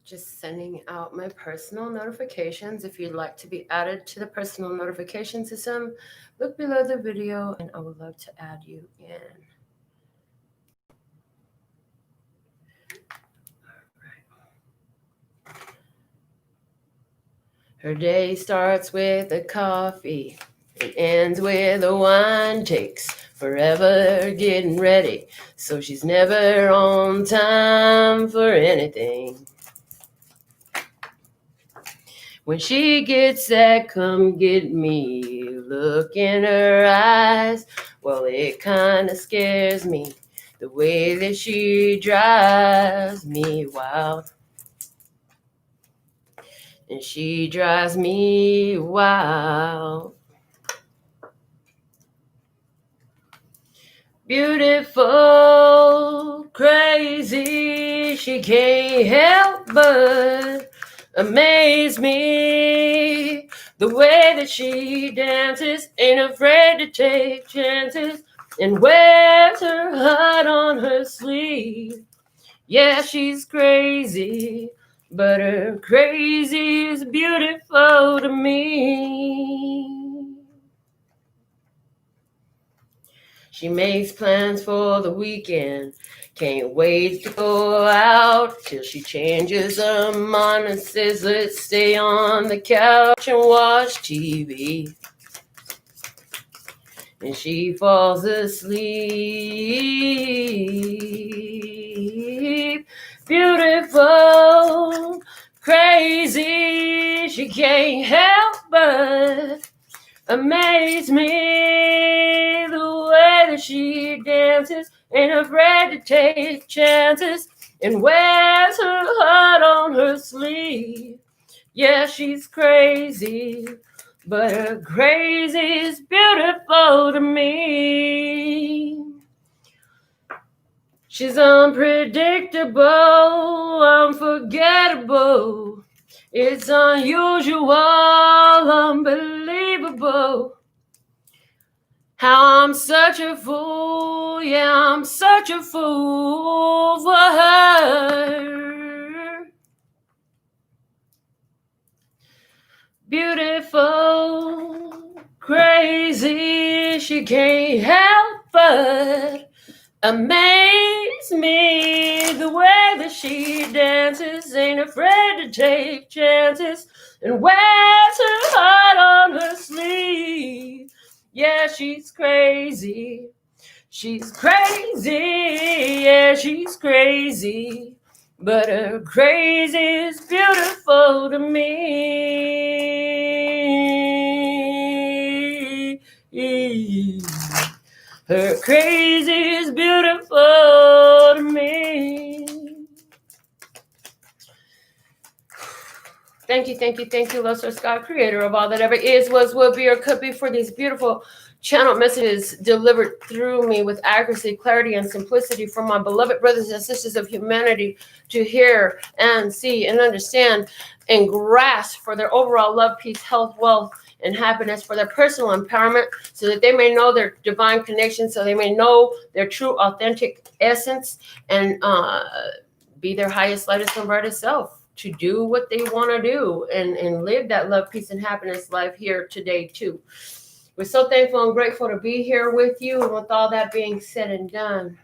Just sending out my personal notifications. If you'd like to be added to the personal notification system, look below the video and I would love to add you in. Her day starts with a coffee, it ends with a wine, takes forever getting ready, so she's never on time for anything. When she gets that come get me look in her eyes, well, it kind of scares me, the way that she drives me wild. And she drives me wild. Beautiful, crazy, she can't help but amaze me. The way that she dances, ain't afraid to take chances, and wears her heart on her sleeve. Yeah, she's crazy, but her crazy is beautiful to me. She makes plans for the weekend, can't wait to go out till she changes her mind and says, let's stay on the couch and watch TV. And she falls asleep. Beautiful, crazy, she can't help but amaze me. The way that she dances, ain't afraid to take chances, and wears her heart on her sleeve. Yeah, she's crazy, but her crazy is beautiful to me. She's unpredictable, unforgettable. It's unusual, unbelievable. How I'm such a fool, yeah, I'm such a fool for her. Beautiful, crazy, she can't help but amaze me. The way that she dances, ain't afraid to take chances, and wears her heart on her sleeve. Yeah, she's crazy. She's crazy. Yeah, she's crazy. But her crazy is beautiful to me. Her crazy is beautiful to me. Thank you, Lord Source God, creator of all that ever is, was, will be, or could be, for these beautiful channel messages delivered through me with accuracy, clarity, and simplicity for my beloved brothers and sisters of humanity to hear and see and understand and grasp for their overall love, peace, health, wealth, and happiness, for their personal empowerment, so that they may know their divine connection, so they may know their true, authentic essence, and be their highest, lightest, and brightest self, to do what they want to do and live that love, peace, and happiness life here today too. We're so thankful and grateful to be here with you. And with all that being said and done,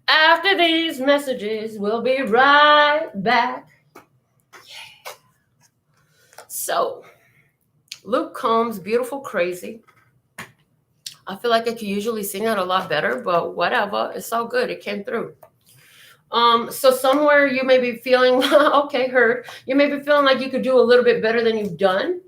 after these messages, we'll be right back. Yeah. So, Luke Combs' Beautiful Crazy. I feel like I could usually sing it a lot better, but whatever. It's all good. It came through. So somewhere you may be feeling, okay, heard. You may be feeling like you could do a little bit better than you've done.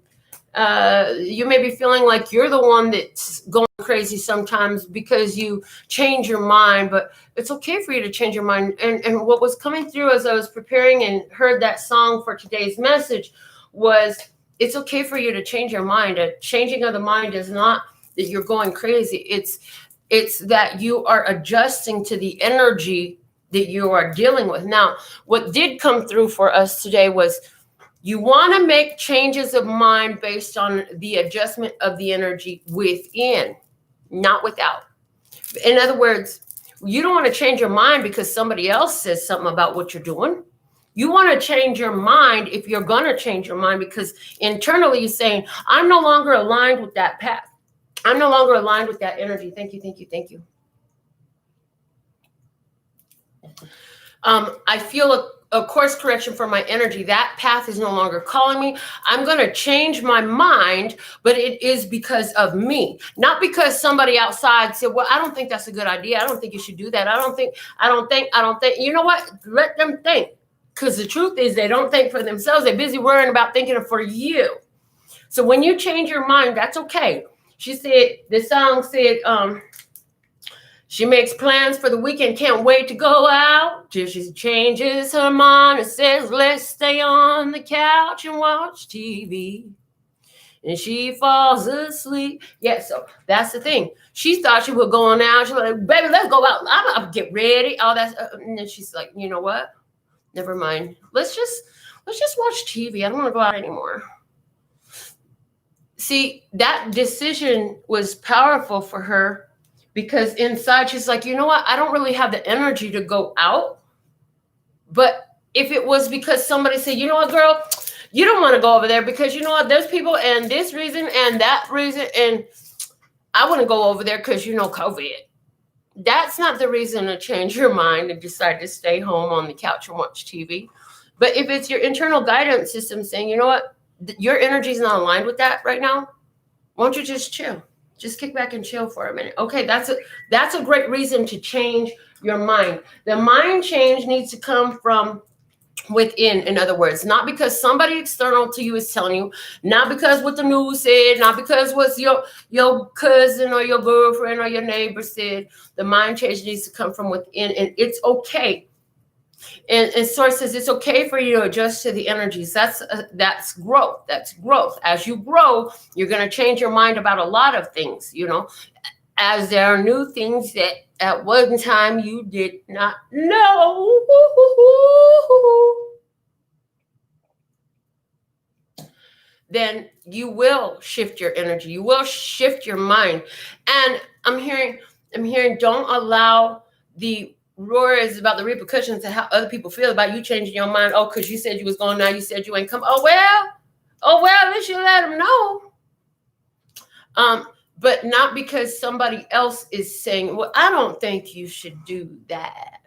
You may be feeling like you're the one that's going crazy sometimes because you change your mind, but it's okay for you to change your mind. And what was coming through as I was preparing and heard that song for today's message was, it's okay for you to change your mind. A changing of the mind is not that you're going crazy. It's that you are adjusting to the energy that you are dealing with. Now, what did come through for us today was, you want to make changes of mind based on the adjustment of the energy within, not without. In other words, you don't want to change your mind because somebody else says something about what you're doing. You want to change your mind if you're going to change your mind, because internally you're saying, I'm no longer aligned with that path. I'm no longer aligned with that energy. Thank you, thank you, thank you. I feel a course correction for my energy. That path is no longer calling me. I'm going to change my mind, but it is because of me, not because somebody outside said, well, I don't think that's a good idea. I don't think you should do that. I don't think. You know what? Let them think. Because the truth is they don't think for themselves. They're busy worrying about thinking for you. So when you change your mind, that's okay. She said, the song said, she makes plans for the weekend, can't wait to go out till she changes her mind and says, let's stay on the couch and watch TV. And she falls asleep. Yeah, so that's the thing. She thought she was going out. She's like, baby, let's go out. I'm get ready. All that. And then she's like, you know what? Never mind. Let's just watch TV. I don't want to go out anymore. See, that decision was powerful for her. Because inside she's like, you know what? I don't really have the energy to go out. But if it was because somebody said, you know what, girl, you don't want to go over there because you know what? There's people and this reason and that reason. And I want to go over there because, you know, COVID. That's not the reason to change your mind and decide to stay home on the couch and watch TV. But if it's your internal guidance system saying, you know what? Your energy is not aligned with that right now. Why don't you just chill? Just kick back and chill for a minute. Okay, that's a great reason to change your mind. The mind change needs to come from within, in other words, not because somebody external to you is telling you, not because what the news said, not because what your cousin or your girlfriend or your neighbor said. The mind change needs to come from within, and it's okay. And Source says it's okay for you to adjust to the energies. That's growth. That's growth. As you grow, you're going to change your mind about a lot of things, you know, as there are new things that at one time you did not know. Then you will shift your energy. You will shift your mind. And I'm hearing, don't allow the roars about the repercussions of how other people feel about you changing your mind. Oh, because you said you was going now, you said you ain't come. Oh well, at least you let them know. But not because somebody else is saying, well, I don't think you should do that.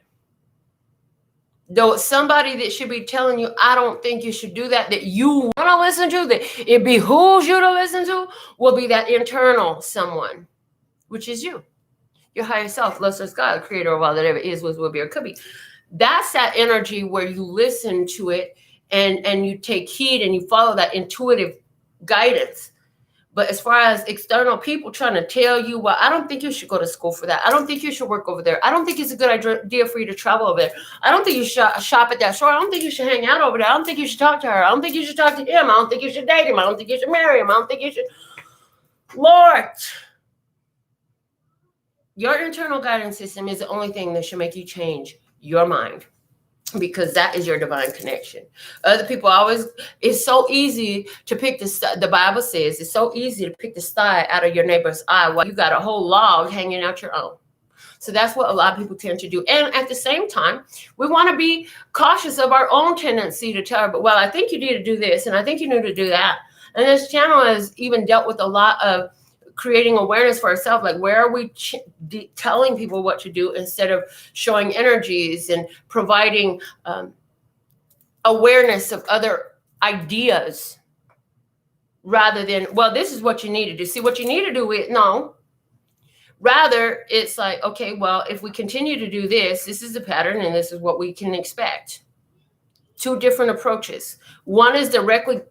Though somebody that should be telling you, I don't think you should do that, that you want to listen to, that it behooves you to listen to, will be that internal someone, which is you. Your higher self, love, source, God, creator of all that ever is, was, will be, or could be. That's that energy where you listen to it and you take heed and you follow that intuitive guidance. But as far as external people trying to tell you, well, I don't think you should go to school for that. I don't think you should work over there. I don't think it's a good idea for you to travel over there. I don't think you should shop at that store. I don't think you should hang out over there. I don't think you should talk to her. I don't think you should talk to him. I don't think you should date him. I don't think you should marry him. I don't think you should. Lord. Your internal guidance system is the only thing that should make you change your mind, because that is your divine connection. Other people always, it's so easy to pick the Bible says it's so easy to pick the sty out of your neighbor's eye while you got a whole log hanging out your own. So that's what a lot of people tend to do. And at the same time, we want to be cautious of our own tendency to tell, but well, I think you need to do this and I think you need to do that. And this channel has even dealt with a lot of creating awareness for ourselves, like where are we telling people what to do instead of showing energies and providing awareness of other ideas rather than, well, this is what you need to do. See, what you need to do with, no. Rather, it's like, okay, well, if we continue to do this, this is the pattern and this is what we can expect. Two different approaches. One is directly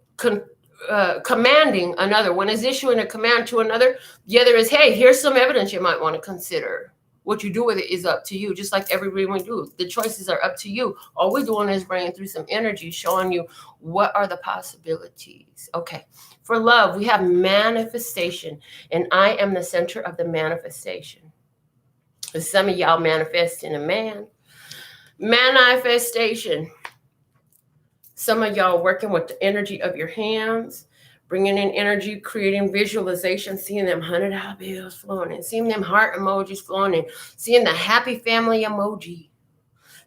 commanding another. One is issuing a command to another. The other is, hey, here's some evidence you might want to consider. What you do with it is up to you, just like every reading we do. The choices are up to you. All we're doing is bringing through some energy, showing you what are the possibilities. Okay. For love, we have manifestation, and I am the center of the manifestation. Some of y'all manifesting a man. Manifestation. Some of y'all working with the energy of your hands, bringing in energy, creating visualization, seeing them $100 bills flowing in, seeing them heart emojis flowing in, seeing the happy family emoji,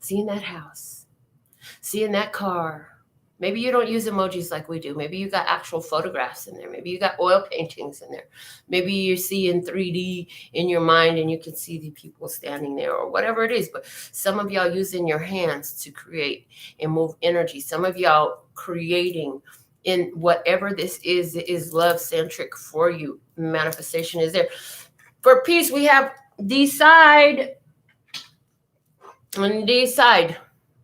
seeing that house. seeing that car. Maybe you don't use emojis like we do. Maybe you got actual photographs in there. Maybe you got oil paintings in there. Maybe you see in 3D in your mind and you can see the people standing there or whatever it is. But some of y'all using your hands to create and move energy. Some of y'all creating in whatever this is love-centric for you. Manifestation is there. For peace, we have decide. And decide.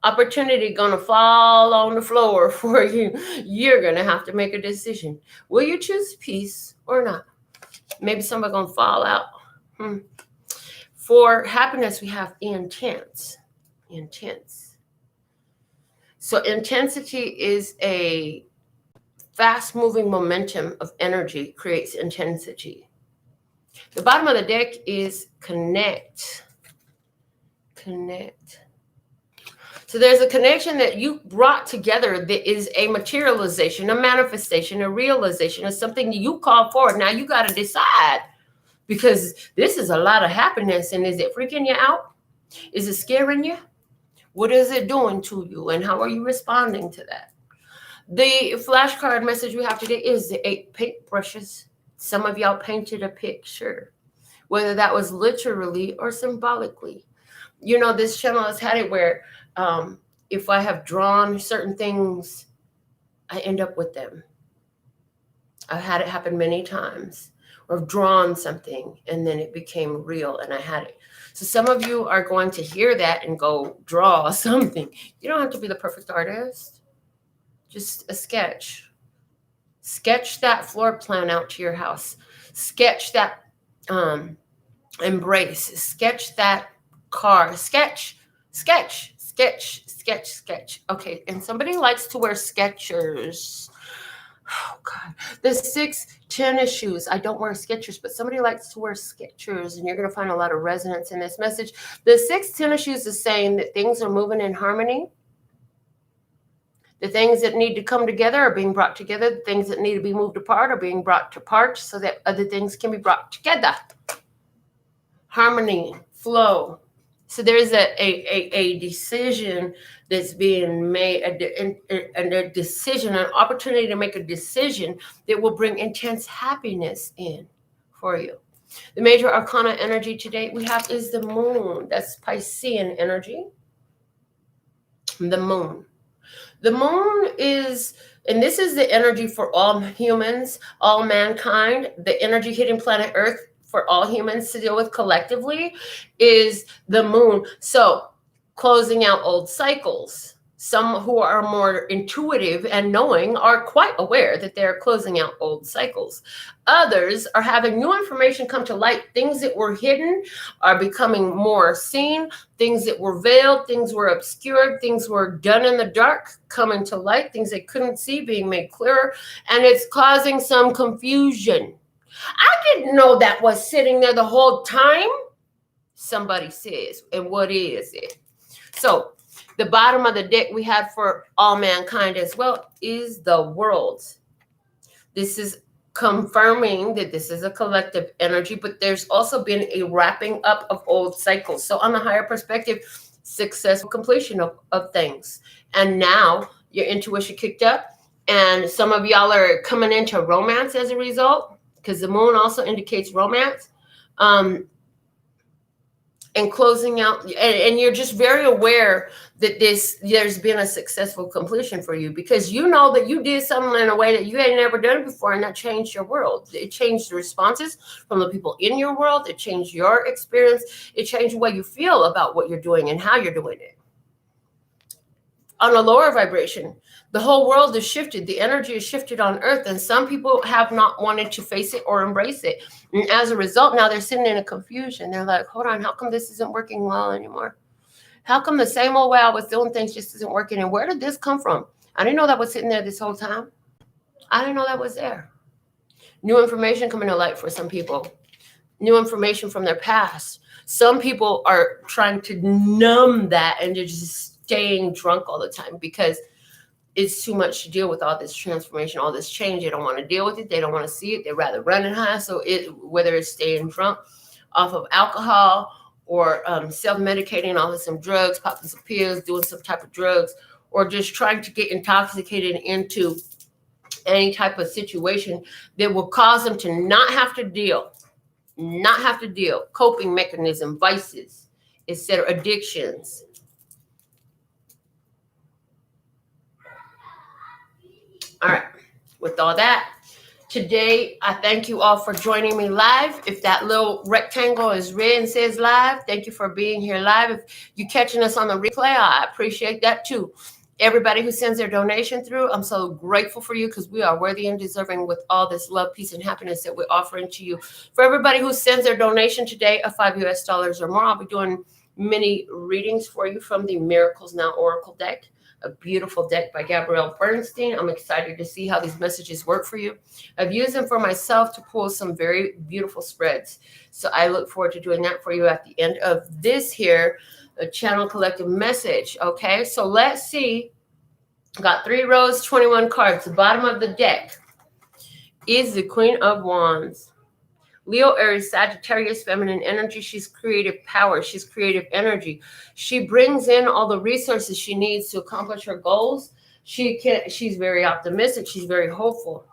Opportunity gonna fall on the floor for you. You're gonna have to make a decision. Will you choose peace or not? Maybe somebody gonna fall out. For happiness, we have intense. Intense. So intensity is a fast-moving momentum of energy creates intensity. The bottom of the deck is connect. Connect. So there's a connection that you brought together that is a materialization, a manifestation, a realization of something you call forward. Now you got to decide, because this is a lot of happiness. And is it freaking you out? Is it scaring you? What is it doing to you? And how are you responding to that? The flashcard message we have today is the 8 paintbrushes. Some of y'all painted a picture, whether that was literally or symbolically. You know, this channel has had it where if I have drawn certain things, I end up with them. I've had it happen many times. Or I've drawn something and then it became real and I had it. So some of you are going to hear that and go draw something. You don't have to be the perfect artist. Just a sketch. Sketch that floor plan out to your house. Sketch that embrace. Sketch that car. Sketch. Okay, and somebody likes to wear Skechers. Oh God, the 6 tennis shoes. I don't wear Skechers, but somebody likes to wear Skechers, and you're going to find a lot of resonance in this message. The 6 tennis shoes is saying that things are moving in harmony. The things that need to come together are being brought together. The things that need to be moved apart are being brought apart so that other things can be brought together. Harmony, flow. So there is a decision that's being made, a decision, an opportunity to make a decision that will bring intense happiness in for you. The major arcana energy today we have is the moon. That's Piscean energy. The moon. The moon is, and this is the energy for all humans, all mankind, the energy hitting planet Earth for all humans to deal with collectively is the moon. So closing out old cycles. Some who are more intuitive and knowing are quite aware that they're closing out old cycles. Others are having new information come to light. Things that were hidden are becoming more seen. Things that were veiled, things were obscured, things were done in the dark coming to light. Things they couldn't see being made clearer. And it's causing some confusion. I didn't know that was sitting there the whole time. Somebody says, and what is it? So the bottom of the deck we had for all mankind as well is the world. This is confirming that this is a collective energy, but there's also been a wrapping up of old cycles. So on the higher perspective, successful completion of things. And now your intuition kicked up, and some of y'all are coming into romance as a result, because the moon also indicates romance. And closing out, and you're just very aware that there's been a successful completion for you, because you know that you did something in a way that you had never done before, and that changed your world. It changed the responses from the people in your world. It changed your experience. It changed the way you feel about what you're doing and how you're doing it. On a lower vibration, the whole world is shifted. The energy is shifted on Earth, and some people have not wanted to face it or embrace it. And as a result, now they're sitting in a confusion. They're like, hold on, how come this isn't working well anymore? How come the same old way I was doing things just isn't working? And where did this come from? I didn't know that was sitting there this whole time. I didn't know that was there. New information coming to light for some people. New information from their past. Some people are trying to numb that, and they're just staying drunk all the time because it's too much to deal with all this transformation, all this change. They don't want to deal with it. They don't want to see it. They'd rather run and high. So whether it's staying drunk off of alcohol or self-medicating off of some drugs, popping some pills, doing some type of drugs, or just trying to get intoxicated into any type of situation that will cause them to not have to deal, coping mechanism, vices, etc., addictions. All right, with all that, today, I thank you all for joining me live. If that little rectangle is red and says live, thank you for being here live. If you're catching us on the replay, I appreciate that too. Everybody who sends their donation through, I'm so grateful for you because we are worthy and deserving with all this love, peace, and happiness that we're offering to you. For everybody who sends their donation today of $5 US or more, I'll be doing mini readings for you from the Miracles Now Oracle deck. A beautiful deck by Gabrielle Bernstein. I'm excited to see how these messages work for you. I've used them for myself to pull some very beautiful spreads. So I look forward to doing that for you at the end of this here channel collective message. Okay, so let's see. Got 3 rows, 21 cards. The bottom of the deck is the Queen of Wands. Leo, Aries, Sagittarius, feminine energy. She's creative power. She's creative energy. She brings in all the resources she needs to accomplish her goals. She's very optimistic. She's very hopeful.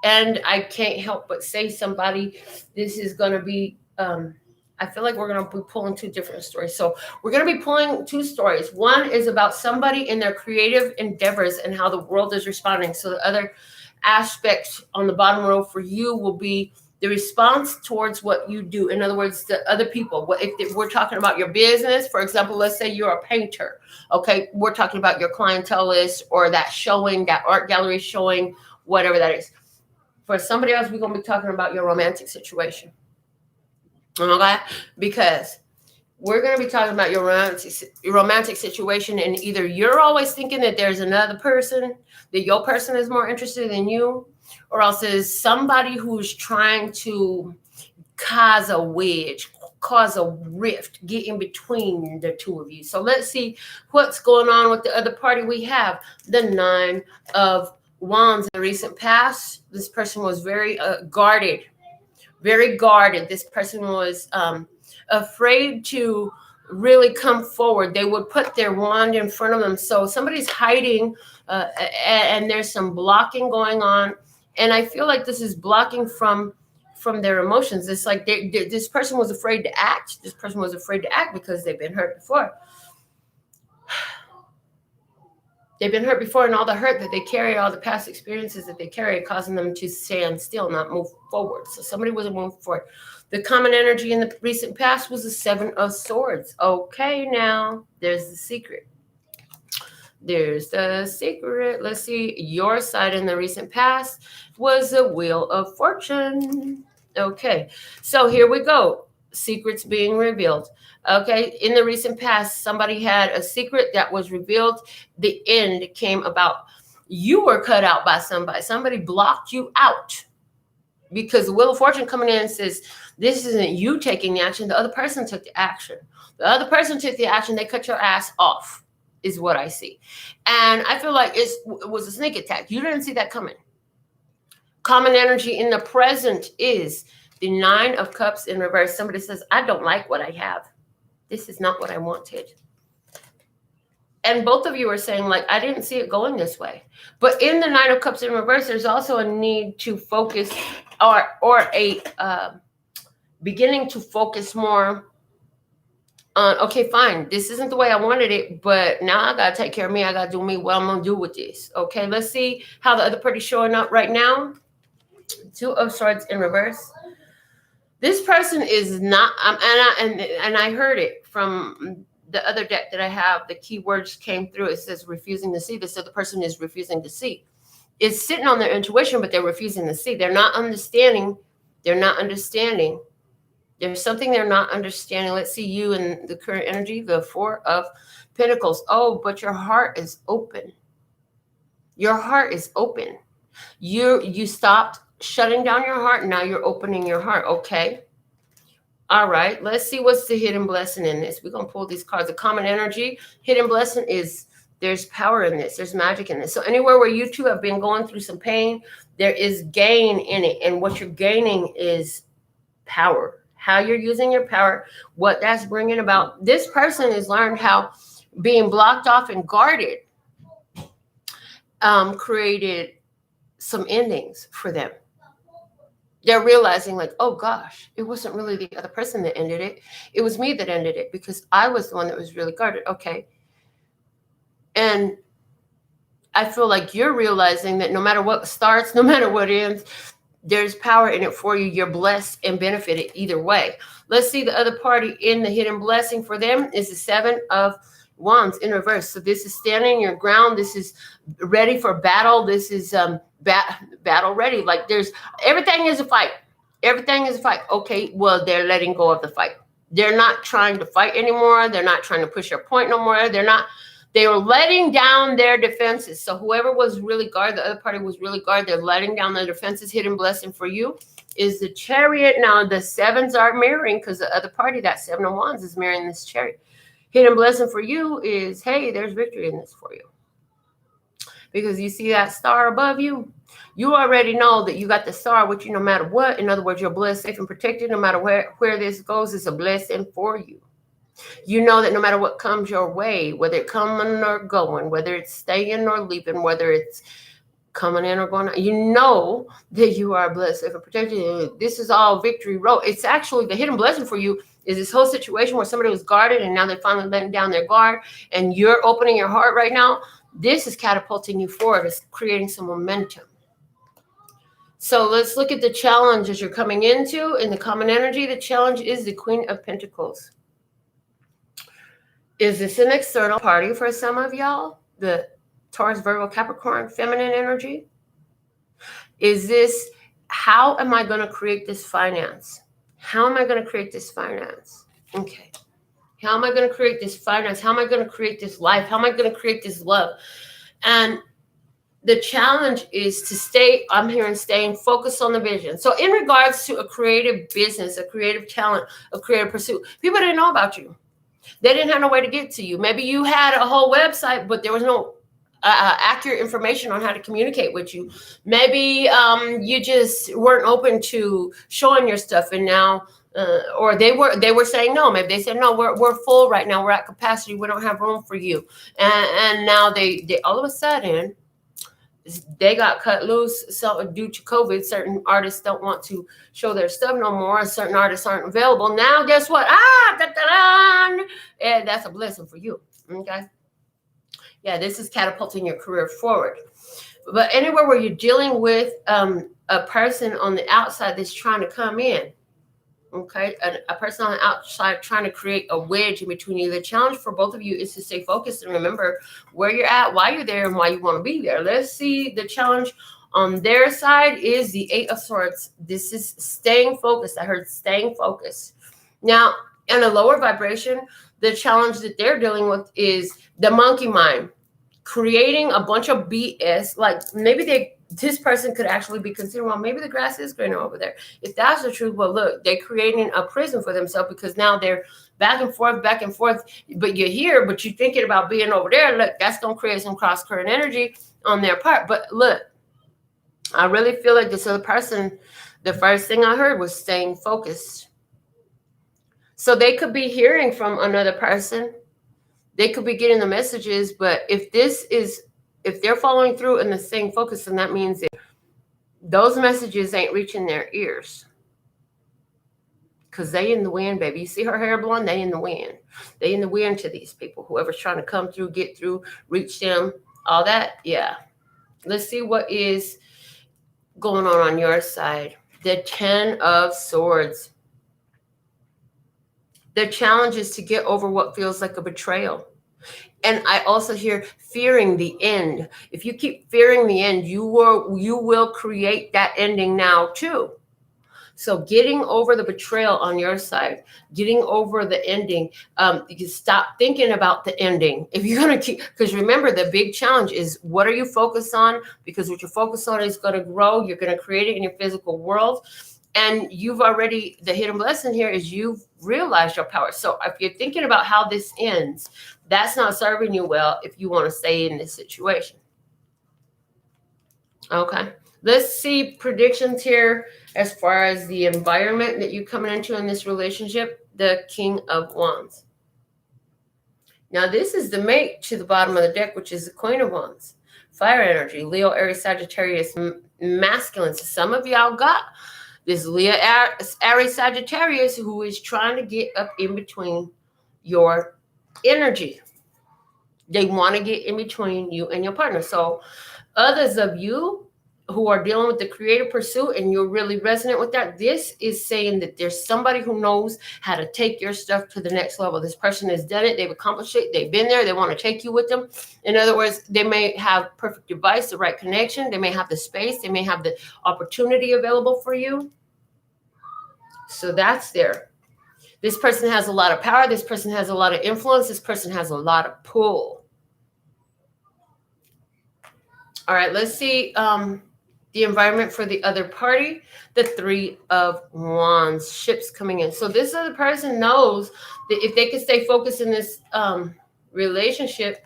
And I can't help but say somebody, this is going to be, I feel like we're going to be pulling 2 different stories. So we're going to be pulling 2 stories. One is about somebody in their creative endeavors and how the world is responding. So the other aspect on the bottom row for you will be the response towards what you do. In other words, the other people. If we're talking about your business, for example, let's say you're a painter. Okay, we're talking about your clientele list or that showing, that art gallery showing, whatever that is. For somebody else, we're going to be talking about your romantic situation. Okay, because we're going to be talking about your romantic situation, and either you're always thinking that there's another person, that your person is more interested than you, or else there's somebody who's trying to cause a wedge, cause a rift, get in between the 2 of you. So let's see what's going on with the other party. We have the 9 of Wands. In the recent past, this person was very guarded. Very guarded. This person was afraid to really come forward. They would put their wand in front of them. So somebody's hiding and there's some blocking going on. And I feel like this is blocking from their emotions. It's like this person was afraid to act. This person was afraid to act because they've been hurt before. They've been hurt before, and all the hurt that they carry, all the past experiences that they carry, causing them to stand still, not move forward. So somebody wasn't moving forward. The common energy in the recent past was the 7 of Swords. Okay, now there's the secret. There's the secret. Let's see. Your side in the recent past was the Wheel of Fortune. Okay, so here we go. Secrets being revealed. Okay, in the recent past, somebody had a secret that was revealed. The end came about. You were cut out by somebody. Somebody blocked you out because the Wheel of Fortune coming in says, this isn't you taking the action. The other person took the action. The other person took the action. They cut your ass off is what I see. And I feel like it was a sneak attack. You didn't see that coming. Common energy in the present is the 9 of Cups in reverse. Somebody says, I don't like what I have. This is not what I wanted. And both of you are saying, like, I didn't see it going this way. But in the 9 of Cups in reverse, there's also a need to focus or a beginning to focus more on, okay, fine, this isn't the way I wanted it, but now I got to take care of me. I got to do me. What I'm going to do with this. Okay, let's see how the other party's showing up right now. 2 of Swords in reverse. This person is not, and I heard it from the other deck that I have. The keywords came through. It says refusing to see. This other person is refusing to see. It's sitting on their intuition, but they're refusing to see. They're not understanding. They're not understanding. There's something they're not understanding. Let's see you in the current energy, the 4 of Pentacles. Oh, but your heart is open. Your heart is open. You stopped shutting down your heart. Now you're opening your heart. Okay. All right. Let's see what's the hidden blessing in this. We're going to pull these cards. The common energy, hidden blessing is there's power in this. There's magic in this. So anywhere where you two have been going through some pain, there is gain in it. And what you're gaining is power. How you're using your power, what that's bringing about. This person has learned how being blocked off and guarded created some endings for them. They're realizing like, oh gosh, it wasn't really the other person that ended it. It was me that ended it because I was the one that was really guarded. Okay. And I feel like you're realizing that no matter what starts, no matter what ends, there's power in it for you. You're blessed and benefited either way. Let's see the other party in the hidden blessing for them is the 7 of Wands in reverse. So this is standing your ground. This is ready for battle. This is battle ready. Like there's everything is a fight. Everything is a fight. Okay, well, they're letting go of the fight. They're not trying to fight anymore. They're not trying to push their point no more. They were letting down their defenses. So whoever was really guard, the other party was really guard. They're letting down their defenses. Hidden blessing for you is the Chariot. Now the 7s are mirroring because the other party, that 7 of Wands, is mirroring this Chariot. Hidden blessing for you is, hey, there's victory in this for you. Because you see that star above you, you already know that you got the star with you no matter what. In other words, you're blessed, safe, and protected. No matter where this goes, it's a blessing for you. You know that no matter what comes your way, whether it's coming or going, whether it's staying or leaving, whether it's coming in or going out, you know that you are blessed, safe, and protected. This is all victory road. It's actually the hidden blessing for you is this whole situation where somebody was guarded and now they're finally letting down their guard and you're opening your heart right now. This is catapulting you forward. It's creating some momentum. So let's look at the challenges you're coming into in the common energy. The challenge is the Queen of Pentacles. Is this an external party for some of y'all? The Taurus, Virgo, Capricorn, feminine energy? Is this, how am I going to create this finance? How am I going to create this finance? Okay. How am I going to create this finance? How am I going to create this life? How am I going to create this love? And the challenge is to stay, I'm hearing staying focused on the vision. So in regards to a creative business, a creative talent, a creative pursuit, people didn't know about you. They didn't have no way to get to you. Maybe you had a whole website, but there was no accurate information on how to communicate with you. Maybe you just weren't open to showing your stuff, and now, or they were saying no. Maybe they said no, we're full right now. We're at capacity. We don't have room for you. And now they all of a sudden they got cut loose. So due to COVID, certain artists don't want to show their stuff no more. Certain artists aren't available. Now, guess what? And that's a blessing for you. Okay. Yeah, this is catapulting your career forward. But anywhere where you're dealing with a person on the outside that's trying to come in, okay, a person on the outside trying to create a wedge in between you. The challenge for both of you is to stay focused and remember where you're at, why you're there, and why you want to be there. Let's see. The challenge on their side is the 8 of Swords. This is staying focused. I heard staying focused. Now, in a lower vibration, the challenge that they're dealing with is the monkey mind, creating a bunch of BS. Like maybe this person could actually be considering, well, maybe the grass is greener over there. If that's the truth, well, look, they're creating a prison for themselves because now they're back and forth, but you're here, but you're thinking about being over there. Look, that's going to create some cross-current energy on their part. But look, I really feel like this other person, the first thing I heard was staying focused. So they could be hearing from another person. They could be getting the messages, but if they're following through and the staying focused, then that means that those messages ain't reaching their ears. Because they in the wind, baby. You see her hair blonde? They in the wind. They in the wind to these people. Whoever's trying to come through, get through, reach them, all that. Yeah. Let's see what is going on your side. The 10 of Swords. The challenge is to get over what feels like a betrayal. And I also hear fearing the end. If you keep fearing the end, you will create that ending now too. So getting over the betrayal on your side, getting over the ending, you can stop thinking about the ending. If you're going to keep, because remember, the big challenge is what are you focused on? Because what you're focused on is going to grow. You're going to create it in your physical world. And you've already, the hidden blessing here is you've realized your power. So if you're thinking about how this ends, that's not serving you well if you want to stay in this situation. Okay. Let's see predictions here as far as the environment that you're coming into in this relationship. The King of Wands. Now, this is the mate to the bottom of the deck, which is the Queen of Wands. fire energy, Leo, Aries, Sagittarius, masculine. So some of y'all got this Leo, Aries, Sagittarius who is trying to get up in between your energy. They want to get in between you and your partner. So others of you who are dealing with the creative pursuit and you're really resonant with that, this is saying that there's somebody who knows how to take your stuff to the next level. This person has done it. They've accomplished it. They've been there. They want to take you with them. In other words, they may have perfect device, the right connection. They may have the space. They may have the opportunity available for you. So that's there. This person has a lot of power. This person has a lot of influence. This person has a lot of pull. All right, let's see the environment for the other party. The Three of Wands, ships coming in. So this other person knows that if they can stay focused in this relationship,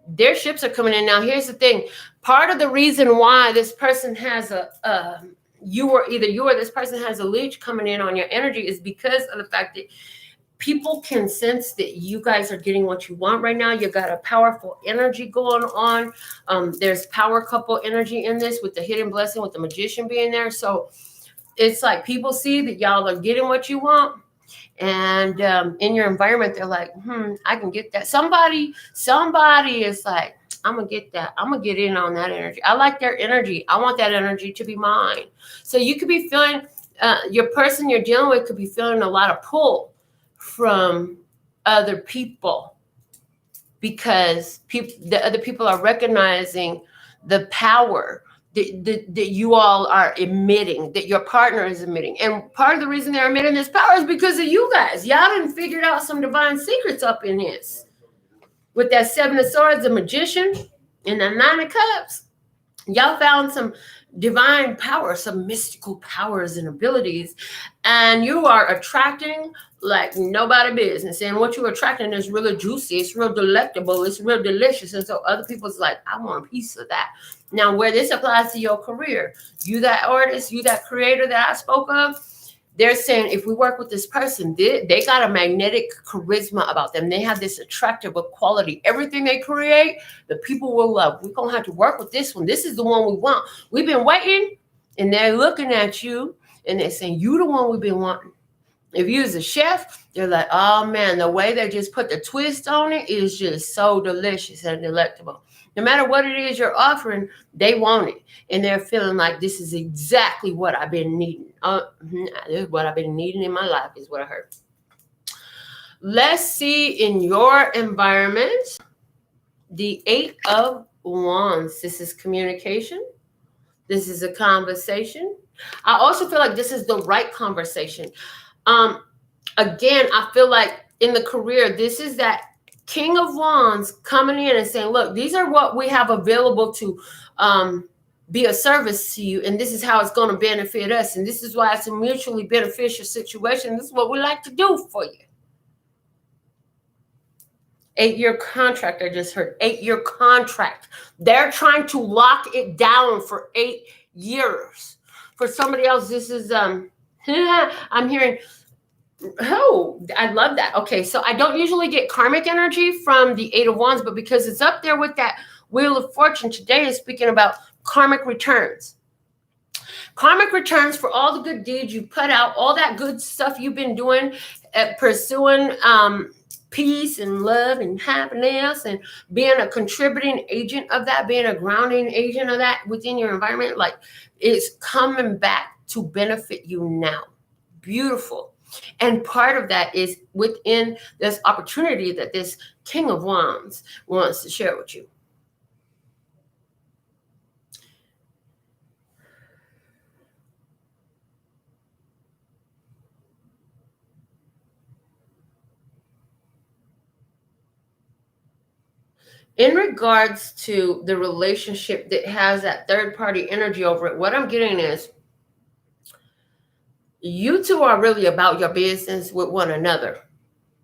their ships are coming in. Now, here's the thing. Part of the reason why this person has either you or this person has a leech coming in on your energy is because of the fact that people can sense that you guys are getting what you want right now. You got a powerful energy going on. There's power couple energy in this with the hidden blessing, with the magician being there. So it's like people see that y'all are getting what you want. And in your environment, they're like, I can get that. Somebody is like, I'm going to get that. I'm going to get in on that energy. I like their energy. I want that energy to be mine. So you could be feeling, your person you're dealing with could be feeling a lot of pull from other people because the other people are recognizing the power that you all are emitting, that your partner is emitting. And part of the reason they're emitting this power is because of you guys. Y'all done figured out some divine secrets up in this. With that Seven of Swords, the magician, and the Nine of Cups, y'all found some divine power, some mystical powers and abilities, and you are attracting like nobody business. And what you're attracting is really juicy, it's real delectable, it's real delicious. And so other people's like, I want a piece of that. Now, where this applies to your career, you that artist, you that creator that I spoke of, they're saying if we work with this person, they got a magnetic charisma about them. They have this attractive quality. Everything they create, the people will love. We're going to have to work with this one. This is the one we want. We've been waiting, and they're looking at you, and they're saying, you the one we've been wanting. If you was a chef, they're like, oh, man, the way they just put the twist on it is just so delicious and delectable. No matter what it is you're offering, they want it. And they're feeling like this is exactly what I've been needing. This is what I've been needing in my life is what I heard. Let's see in your environment, the Eight of Wands. This is communication. This is a conversation. I also feel like this is the right conversation. Again, I feel like in the career, this is that King of Wands coming in and saying, look, these are what we have available to be a service to you. And this is how it's going to benefit us. And this is why it's a mutually beneficial situation. This is what we like to do for you. 8-year contract. I just heard 8-year contract. They're trying to lock it down for 8 years. For somebody else, this is, I'm hearing, oh, I love that. Okay, so I don't usually get karmic energy from the Eight of Wands, but because it's up there with that Wheel of Fortune, today is speaking about karmic returns. Karmic returns for all the good deeds you put out, all that good stuff you've been doing, pursuing peace and love and happiness and being a contributing agent of that, being a grounding agent of that within your environment, like it's coming back to benefit you now. Beautiful. And part of that is within this opportunity that this King of Wands wants to share with you. In regards to the relationship that has that third party energy over it, what I'm getting is you two are really about your business with one another.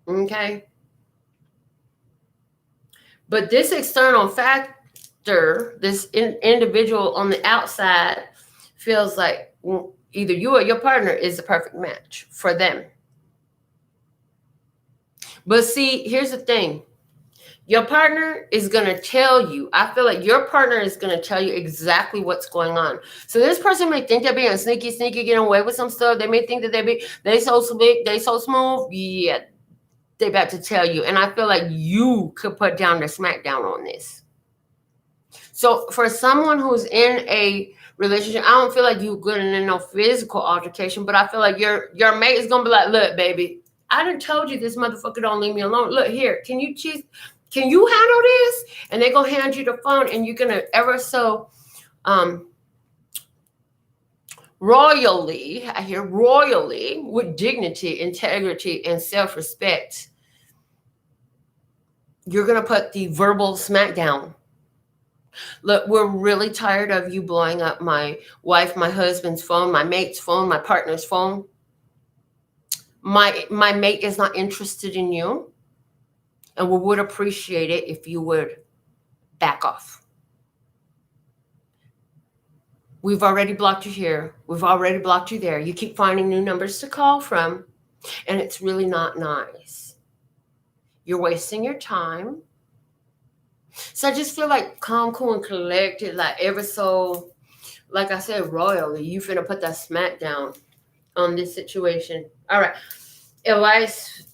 Okay. But this external factor, this individual on the outside feels like either you or your partner is the perfect match for them. But see, here's the thing. Your partner is going to tell you. I feel like your partner is going to tell you exactly what's going on. So this person may think they're being sneaky, getting away with some stuff. They may think that they so slick, they so smooth. Yeah, they about to tell you. And I feel like you could put down the smackdown on this. So for someone who's in a relationship, I don't feel like you're getting in no physical altercation, but I feel like your mate is going to be like, look, baby, I done told you this motherfucker don't leave me alone. Look here, can you handle this? And they're going to hand you the phone, and you're going to ever so royally, I hear royally, with dignity, integrity, and self-respect, you're going to put the verbal smackdown. Look, we're really tired of you blowing up my wife, my husband's phone, my mate's phone, my partner's phone. My mate is not interested in you, and we would appreciate it if you would back off. We've already blocked you here. We've already blocked you there. You keep finding new numbers to call from, and it's really not nice. You're wasting your time. So I just feel like calm, cool, and collected, like ever so, like I said, royally, you finna put that smack down on this situation. All right. Advice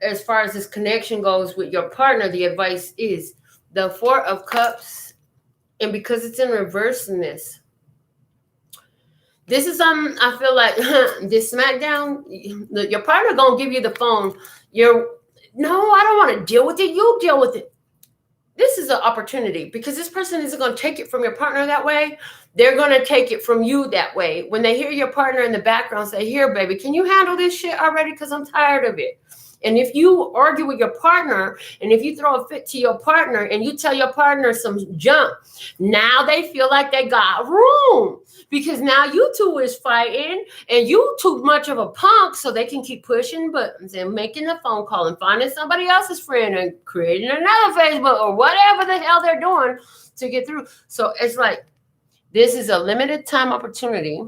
as far as this connection goes with your partner, the advice is the Four of Cups, and because it's in reverse in this is something I feel like this smackdown, your partner gonna give you the phone. No, I don't want to deal with it. You deal with it. This is an opportunity because this person isn't going to take it from your partner that way. They're going to take it from you that way. When they hear your partner in the background say, here, baby, can you handle this shit already? Because I'm tired of it. And if you argue with your partner, and if you throw a fit to your partner and you tell your partner some junk, now they feel like they got room because now you two is fighting and you too much of a punk, so they can keep pushing buttons and making a phone call and finding somebody else's friend and creating another Facebook or whatever the hell they're doing to get through. So it's like, this is a limited time opportunity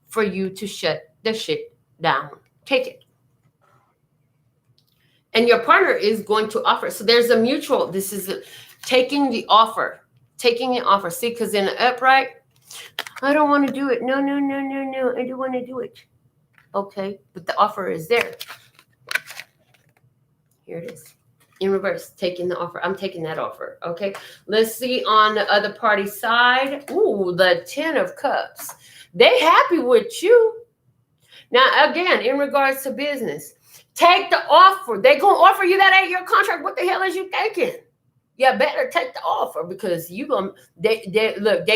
for you to shut the shit down. Take it. And your partner is going to offer. So there's a mutual, this is taking the offer. See, because in the upright, I don't want to do it. No, I don't want to do it. Okay, but the offer is there. Here it is. In reverse, taking the offer. I'm taking that offer. Okay, let's see on the other party's side. Ooh, the 10 of Cups. They happy with you. Now, again, in regards to business, take the offer. They gonna offer you that 8-year contract. What the hell is you thinking? You better take the offer because they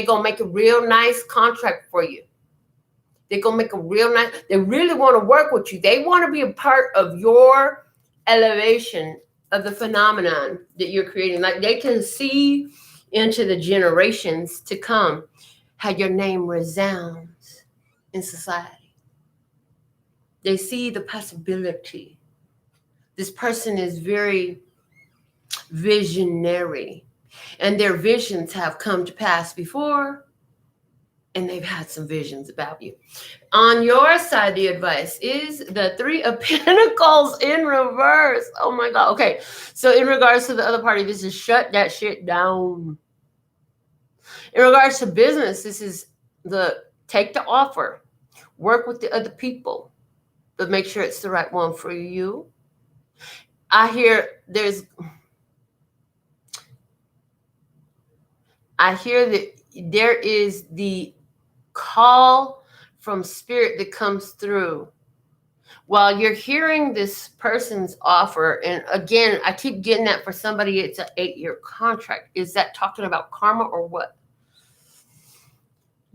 gonna make a real nice contract for you. They're gonna make a real nice. They really want to work with you. They want to be a part of your elevation of the phenomenon that you're creating. Like they can see into the generations to come how your name resounds in society. They see the possibility. This person is very visionary, and their visions have come to pass before, and they've had some visions about you. On your side, the advice is the 3 of Pentacles in reverse. Oh my God. Okay. So in regards to the other party, this is shut that shit down. In regards to business, this is the take the offer, work with the other people, but make sure it's the right one for you. I hear that there is the call from spirit that comes through while you're hearing this person's offer. And again, I keep getting that for somebody, it's an 8-year contract. Is that talking about karma or what?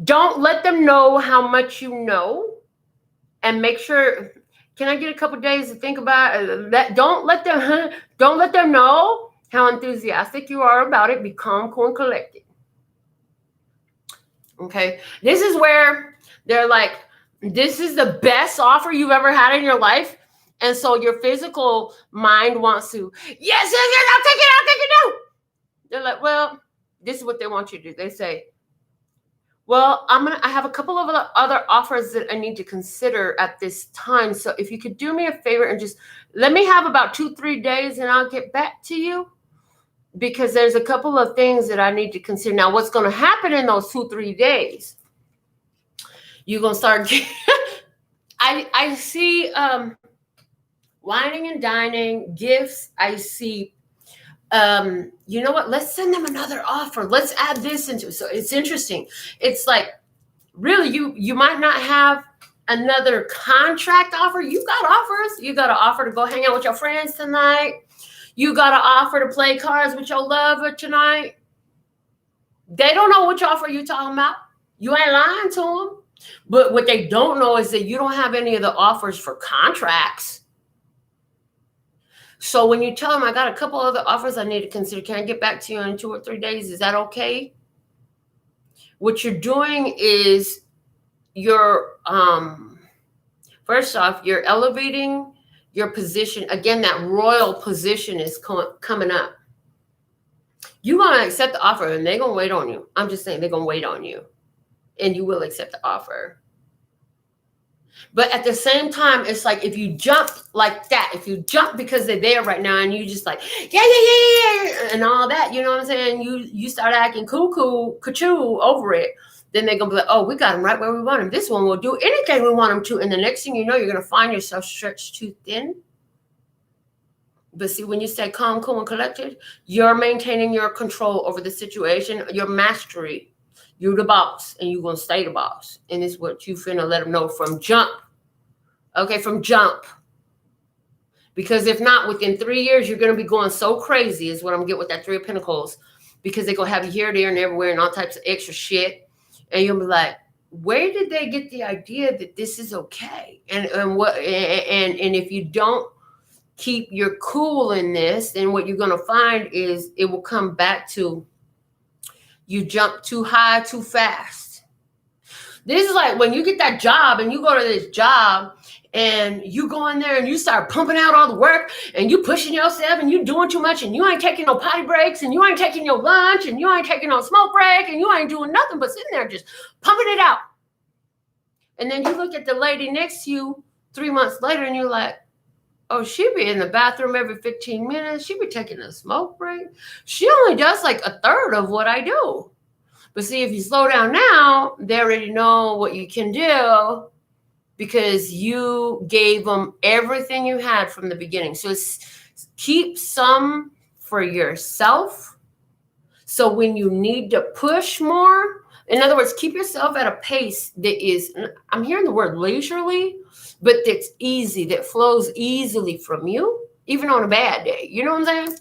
Don't let them know how much you know, and make sure. Can I get a couple days to think about that? Don't let them know how enthusiastic you are about it. Be calm, cool, and collected. Okay. This is where they're like, this is the best offer you've ever had in your life. And so your physical mind wants to, yes, I'll take it now. They're like, well, this is what they want you to do. They say, well, I have a couple of other offers that I need to consider at this time. So if you could do me a favor and just let me have about 2-3 days and I'll get back to you. because there's a couple of things that I need to consider. Now, what's going to happen in those 2-3 days? You're going to start. I see whining and dining, gifts. I see. You know what? Let's send them another offer. Let's add this into it. So it's interesting. It's like, really, you might not have another contract offer. You got offers. You got an offer to go hang out with your friends tonight. You got an offer to play cards with your lover tonight. They don't know which offer you're talking about. You ain't lying to them. But what they don't know is that you don't have any of the offers for contracts. So when you tell them, I got a couple other offers I need to consider, can I get back to you in 2 or 3 days? Is that okay? What you're doing is you're, first off, you're elevating your position. Again, that royal position is coming up. You're going to accept the offer and they're going to wait on you. I'm just saying they're going to wait on you and you will accept the offer. But at the same time, it's like if you jump like that, if you jump because they're there right now and you just like, yeah, and all that, you know what I'm saying? You start acting cuckoo over it. Then they're going to be like, oh, we got him right where we want him. This one will do anything we want him to. And the next thing you know, you're going to find yourself stretched too thin. But see, when you stay calm, cool, and collected, you're maintaining your control over the situation, your mastery. You're the boss, and you're going to stay the boss. And it's what you finna let them know from jump. Okay, from jump. Because if not, within 3 years, you're going to be going so crazy is what I'm getting with that 3 of Pentacles. Because they're going to have you here, there, and everywhere, and all types of extra shit. And you'll be like, where did they get the idea that this is okay? And if you don't keep your cool in this, then what you're going to find is it will come back to you jump too high, too fast. This is like when you get that job and you go to this job and you go in there and you start pumping out all the work and you pushing yourself and you doing too much and you ain't taking no potty breaks and you ain't taking your lunch and you ain't taking no smoke break and you ain't doing nothing but sitting there just pumping it out. And then you look at the lady next to you 3 months later and you're like, oh, she be in the bathroom every 15 minutes. She be taking a smoke break. She only does like a third of what I do. But see, if you slow down now, they already know what you can do because you gave them everything you had from the beginning. So keep some for yourself. So when you need to push more, in other words, keep yourself at a pace that is, I'm hearing the word leisurely, but that's easy, that flows easily from you, even on a bad day. You know what I'm saying?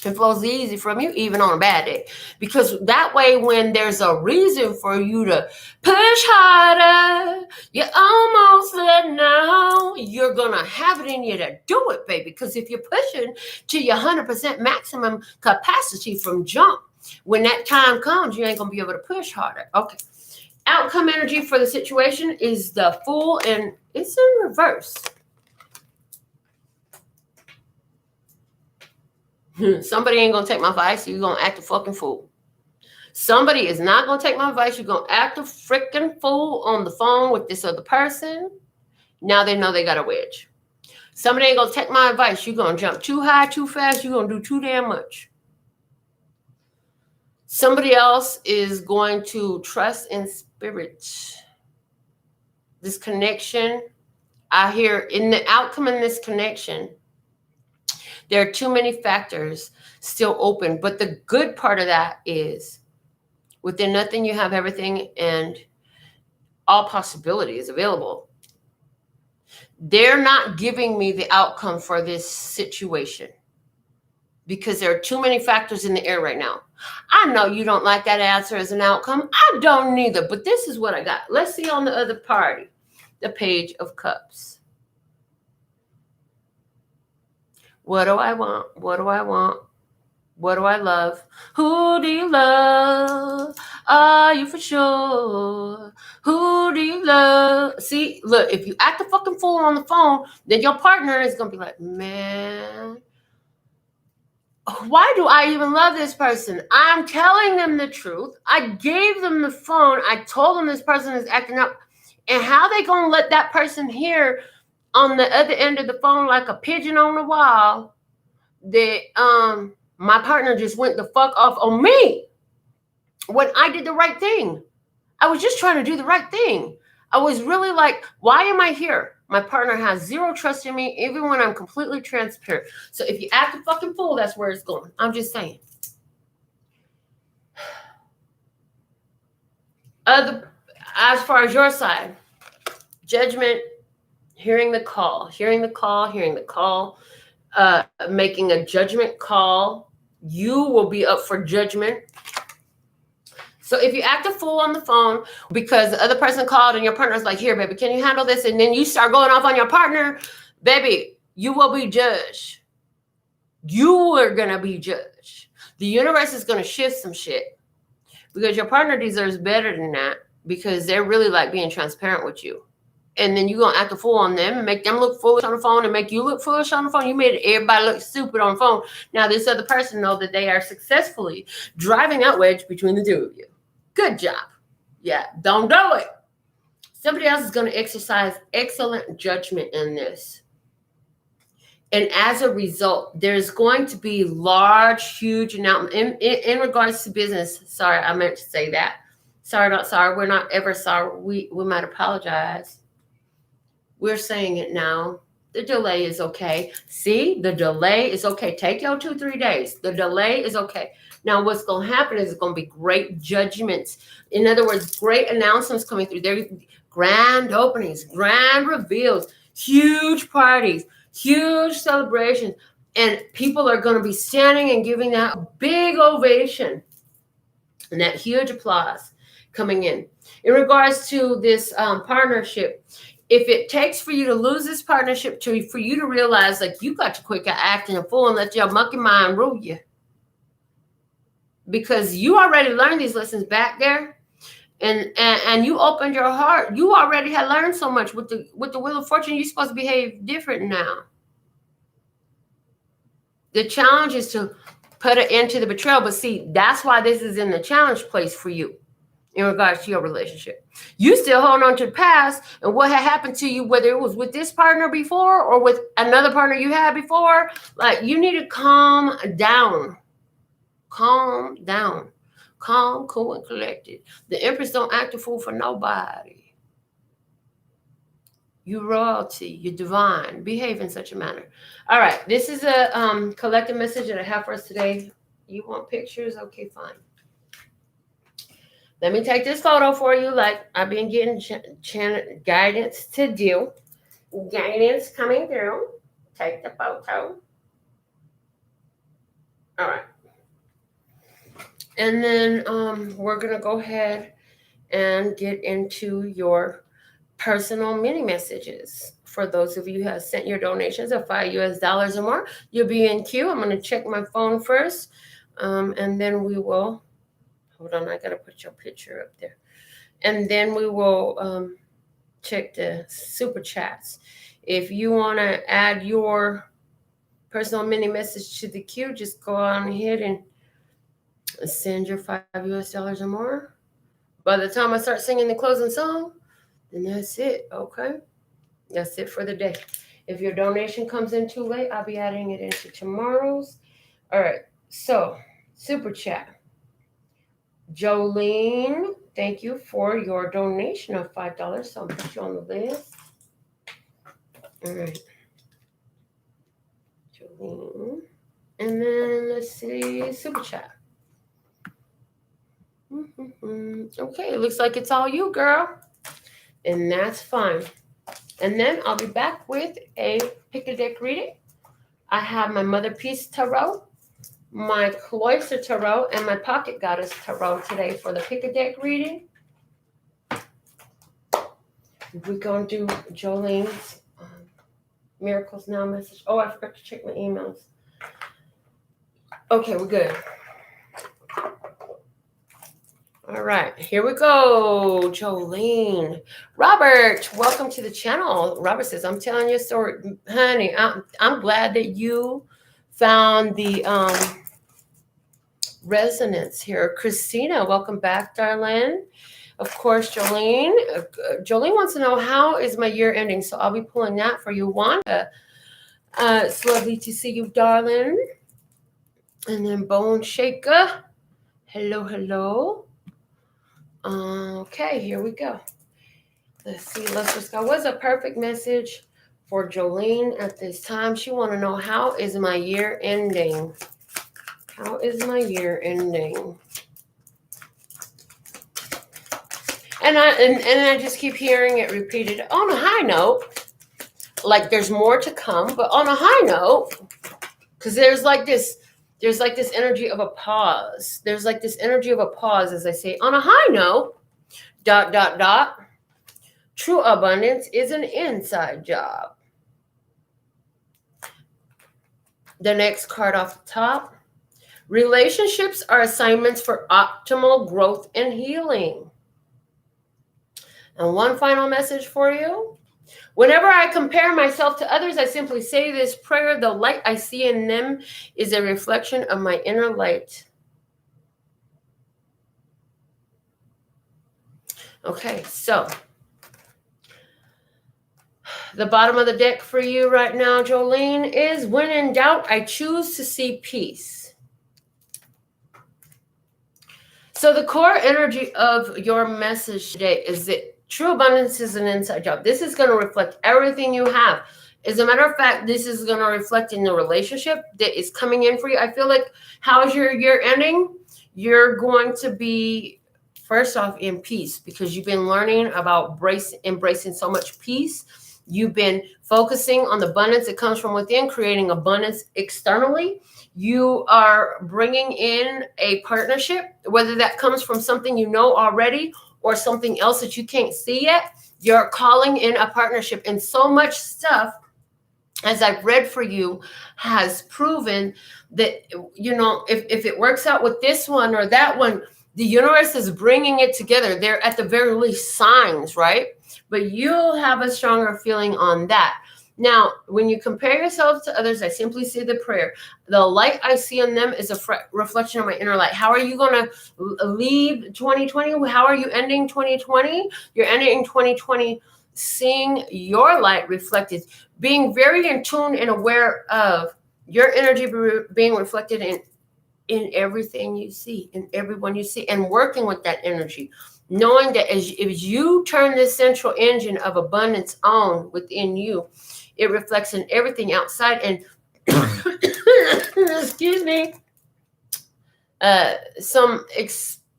It flows easy from you, even on a bad day. Because that way, when there's a reason for you to push harder, you almost let know, you're going to have it in you to do it, baby. Because if you're pushing to your 100% maximum capacity from jump, when that time comes, you ain't going to be able to push harder. Okay. Outcome energy for the situation is the Fool, and it's in reverse. Somebody ain't going to take my advice. You're going to act a fucking fool. Somebody is not going to take my advice. You're going to act a freaking fool on the phone with this other person. Now they know they got a wedge. Somebody ain't going to take my advice. You're going to jump too high, too fast. You're going to do too damn much. Somebody else is going to trust in spirit. This connection, I hear in the outcome in this connection, there are too many factors still open. But the good part of that is within nothing, you have everything and all possibilities available. They're not giving me the outcome for this situation because there are too many factors in the air right now. I know you don't like that answer as an outcome. I don't neither, but this is what I got. Let's see on the other party, the Page of Cups. What do I want? What do I want? What do I love? Who do you love? Are you for sure? Who do you love? See, look, if you act a fucking fool on the phone, then your partner is going to be like, man, why do I even love this person? I'm telling them the truth. I gave them the phone. I told them this person is acting up. And how they going to let that person hear on the other end of the phone like a pigeon on the wall that My partner just went the fuck off on me when I did the right thing. I was just trying to do the right thing. I was really like, why am I here? My partner has zero trust in me, even when I'm completely transparent. So if you act a fucking fool, that's where it's going. I'm just saying. As far as your side, judgment, hearing the call, making a judgment call. You will be up for judgment. So if you act a fool on the phone because the other person called and your partner's like, here, baby, can you handle this? And then you start going off on your partner, baby, you will be judged. You are going to be judged. The universe is going to shift some shit because your partner deserves better than that because they're really like being transparent with you. And then you're going to act a fool on them and make them look foolish on the phone and make you look foolish on the phone. You made everybody look stupid on the phone. Now this other person knows that they are successfully driving that wedge between the two of you. Good job. Yeah, don't do it. Somebody else is going to exercise excellent judgment in this. And as a result, there's going to be large, huge announcement in regards to business. Sorry, I meant to say that. Sorry, not sorry. We're not ever sorry. We might apologize. We're saying it now. The delay is okay. See, the delay is okay. Take your 2-3 days. The delay is okay. Now, what's going to happen is it's going to be great judgments. In other words, great announcements coming through. There, grand openings, grand reveals, huge parties, huge celebrations. And people are going to be standing and giving that big ovation and that huge applause coming in. In regards to this partnership, if it takes for you to lose this partnership for you to realize like you got to quit acting a fool and let your monkey mind rule you. Because you already learned these lessons back there and you opened your heart. You already had learned so much with the Wheel of Fortune. You're supposed to behave different now. The challenge is to put an end to the betrayal. But see, that's why this is in the challenge place for you. In regards to your relationship, you still hold on to the past and what had happened to you, whether it was with this partner before or with another partner you had before. Like, you need to calm down, calm, cool, and collected. The Empress don't act a fool for nobody. You royalty, you divine, behave in such a manner. All right, this is a collective message that I have for us today. You want pictures? Okay, fine. Let me take this photo for you like I've been getting guidance to do. Guidance coming through. Take the photo. All right. And then we're going to go ahead and get into your personal mini messages. For those of you who have sent your donations of $5 or more, you'll be in queue. I'm going to check my phone first, and then we will... Hold on, I got to put your picture up there. And then we will check the super chats. If you want to add your personal mini message to the queue, just go on ahead and send your $5 or more. By the time I start singing the closing song, then that's it, okay? That's it for the day. If your donation comes in too late, I'll be adding it into tomorrow's. All right, so super chat. Jolene, thank you for your donation of $5. So I'll put you on the list. All right. Jolene. And then let's see, super chat. Okay, it looks like it's all you, girl. And that's fine. And then I'll be back with a pick a deck reading. I have my Mother Peace Tarot, my Cloister Tarot, and my Pocket Goddess Tarot today for the pick a deck reading. We're going to do Jolene's Miracles Now message. Oh, I forgot to check my emails. Okay, we're good. All right, here we go, Jolene. Robert, welcome to the channel. Robert says, I'm telling you a story. Honey, I'm glad that you found the resonance here. Christina, welcome back, darling. Of course, Jolene. Jolene wants to know, how is my year ending? So I'll be pulling that for you. Wanda, it's lovely to see you, darling. And then Bone Shaker. Hello, hello. Okay, here we go. Let's see. Let's just go. What's a perfect message for Jolene at this time? She want to know, how is my year ending? How is my year ending? And I just keep hearing it repeated on a high note, like there's more to come, but on a high note, because there's like this energy of a pause. There's like this energy of a pause, as I say, on a high note, ... True abundance is an inside job. The next card off the top. Relationships are assignments for optimal growth and healing. And one final message for you. Whenever I compare myself to others, I simply say this prayer: the light I see in them is a reflection of my inner light. Okay, so the bottom of the deck for you right now, Jolene, is when in doubt, I choose to see peace. So the core energy of your message today is that true abundance is an inside job. This is going to reflect everything you have. As a matter of fact, this is going to reflect in the relationship that is coming in for you. I feel like, how's your year ending? You're going to be, first off, in peace, because you've been learning about embracing so much peace. You've been focusing on the abundance that comes from within, creating abundance externally. You are bringing in a partnership, whether that comes from something you know already or something else that you can't see yet. You're calling in a partnership, and so much stuff, as I've read for you, has proven that, you know, if it works out with this one or that one, the universe is bringing it together. They're at the very least signs, right? But you'll have a stronger feeling on that. Now, when you compare yourself to others, I simply say the prayer: the light I see in them is a reflection of my inner light. How are you going to leave 2020? How are you ending 2020? You're ending 2020 seeing your light reflected, being very in tune and aware of your energy being reflected in everything you see, in everyone you see, and working with that energy, knowing that as you turn this central engine of abundance on within you, it reflects in everything outside. And excuse me, some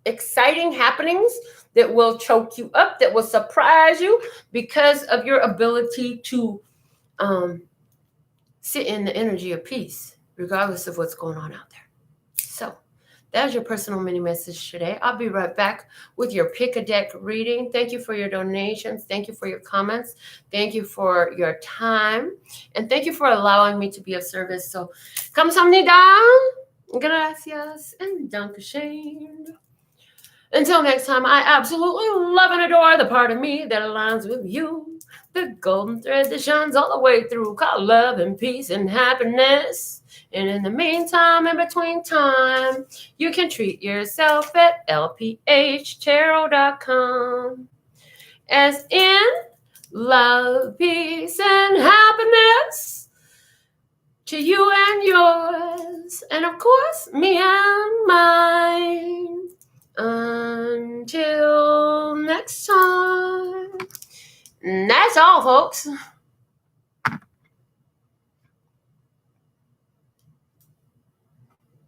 exciting happenings that will choke you up, that will surprise you, because of your ability to sit in the energy of peace, regardless of what's going on out there. So that's your personal mini message today. I'll be right back with your pick a deck reading. Thank you for your donations. Thank you for your comments. Thank you for your time. And thank you for allowing me to be of service. So, kamsahamnida, gracias, and dankeschön. Until next time, I absolutely love and adore the part of me that aligns with you. The golden thread that shines all the way through, called love and peace and happiness. And in the meantime, in between time, you can treat yourself at lphtarot.com. As in love, peace, and happiness to you and yours, and of course, me and mine. Until next time. That's all, folks.